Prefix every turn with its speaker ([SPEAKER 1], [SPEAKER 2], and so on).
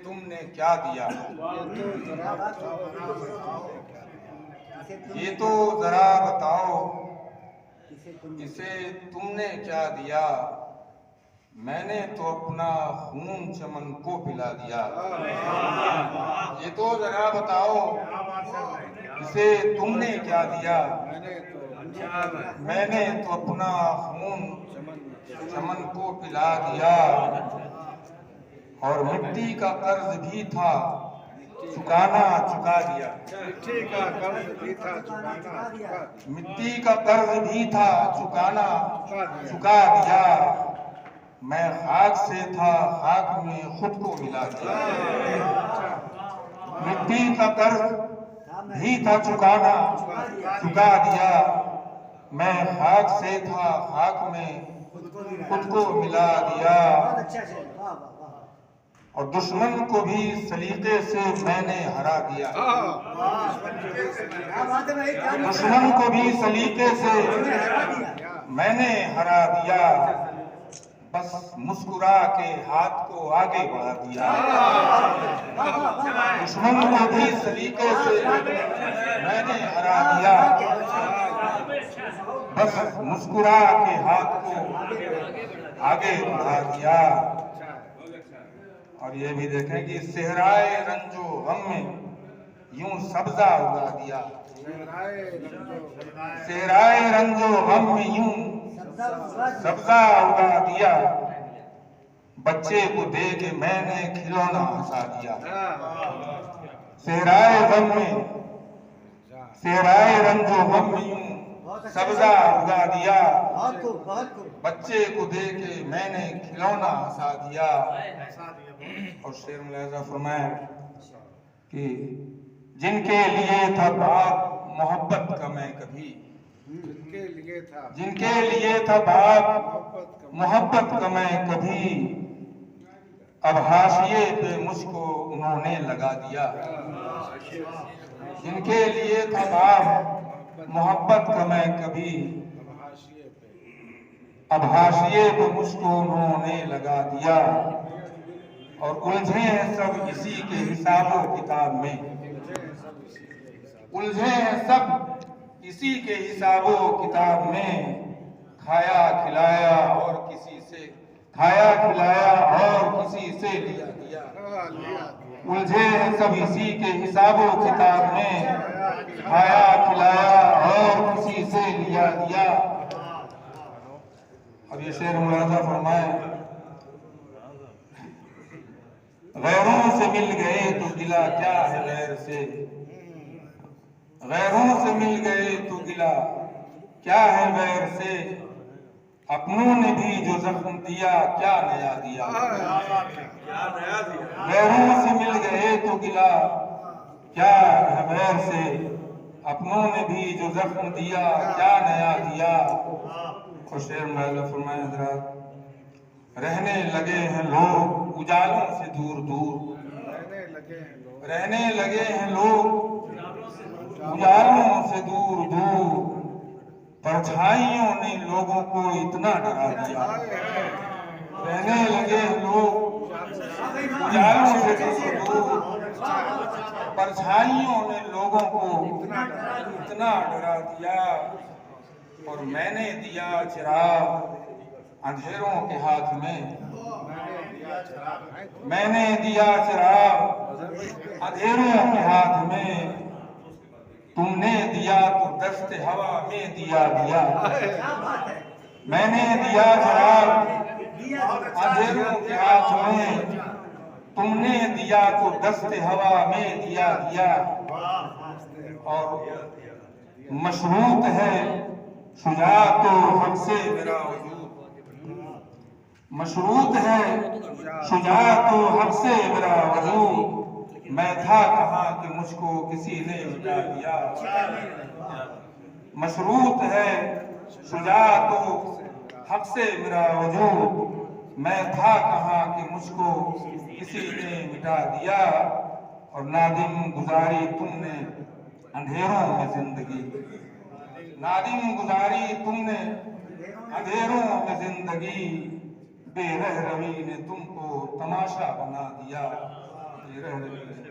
[SPEAKER 1] तुमने क्या दिया, ये तो जरा बताओ इसे तुमने क्या दिया। मैंने तो अपना खून चमन को पिला दिया। ये तो जरा बताओ इसे तुमने क्या दिया। मैंने तो अपना खून चमन को पिला दिया। और मिट्टी का कर्ज भी था चुकाना चुका दिया।
[SPEAKER 2] मिट्टी का कर्ज भी था चुकाना चुका दिया।
[SPEAKER 1] मिट्टी का कर्ज भी था चुकाना चुका दिया। मैं खाक से था खाक में खुद को मिला दिया। मिट्टी का कर्ज भी था चुकाना चुका दिया। मैं खाक से था खाक में खुद को मिला दिया। और दुश्मन को भी सलीके से मैंने हरा दिया। दुश्मन को भी सलीके से मैंने हरा दिया। बस मुस्कुरा के हाथ को आगे बढ़ा दिया। दुश्मन को भी सलीके से मैंने हरा दिया। बस मुस्कुरा के हाथ को आगे बढ़ा दिया। और ये भी देखें कि सेहराए रंजो गम में यूं सब्जा उगा दिया। सेहराए रंजो गम में यूं सब्जा उगा दिया। बच्चे को दे के मैंने खिलौना हंसा दिया। सेहराए गम में सेहराए रंजो गम में यूं सब्जा उगा दिया। बच्चे को दे के मैंने खिलौना हंसा दिया। और शेर मुलाजा फरमाया कि जिनके लिए था बाप मोहब्बत का मैं कभी, जिनके लिए था बाप मोहब्बत का मैं कभी, अब हाशिए पे मुझको उन्होंने लगा दिया। जिनके लिए था बाप मोहब्बत का मैं कभी, अब हाशिए पे मुझको उन्होंने लगा दिया। और उलझे हैं सब इसी के हिसाबों किताब में, उलझे हैं सब इसी के हिसाबों किताब में। खाया खिलाया और किसी से खाया खिलाया और किसी से लिया दिया। उलझे हैं सब इसी के हिसाबों किताब में। खाया खिलाया और किसी से लिया दिया। अब ये शेर मुलाजा फरमाए, गैरों से मिल गए तो गिला क्या है गैर से। गैरों से मिल गए तो गिला क्या है गैर से। अपनों ने भी जो जख्म दिया क्या नया दिया। गैरों से मिल गए तो गिला क्या है गैर से। अपनों ने भी जो जख्म दिया क्या नया दिया। और शेर में फरमाए हजरात, रहने लगे हैं लोग उजालों से दूर दूर। रहने लगे हैं लोग उजालों से दूर दूर। परछाइयों ने लोगों को इतना डरा दिया। रहने लगे हैं लोग उजालों से दूर दूर। परछाइयों ने लोगों को इतना डरा दिया। और मैंने दिया चिराग अंधेरों के हाथ में। मैंने दिया चिराग अंधेरों के हाथ में। तुमने दिया तो दस्त हवा में दिया दिया। मैंने दिया चिराग अंधेरों के हाथ में। तुमने दिया तो दस्त हवा में दिया दिया। और मशरूत है शुजा तो हमसे मेरा वजूद। मशरूत है शुजा तो हमसे मेरा वजूद। मैं था कहाँ कि मुझको किसी ने मिटा दिया। मशरूत है शुजा तो हमसे मेरा वजूद। मैं था कहाँ कि मुझको किसी ने मिटा दिया। और नादिम गुजारी तुमने अंधेरों में जिंदगी। नादिम गुजारी तुमने अंधेरों में जिंदगी। बेरहमी ने तुमको तमाशा बना दिया। ये रह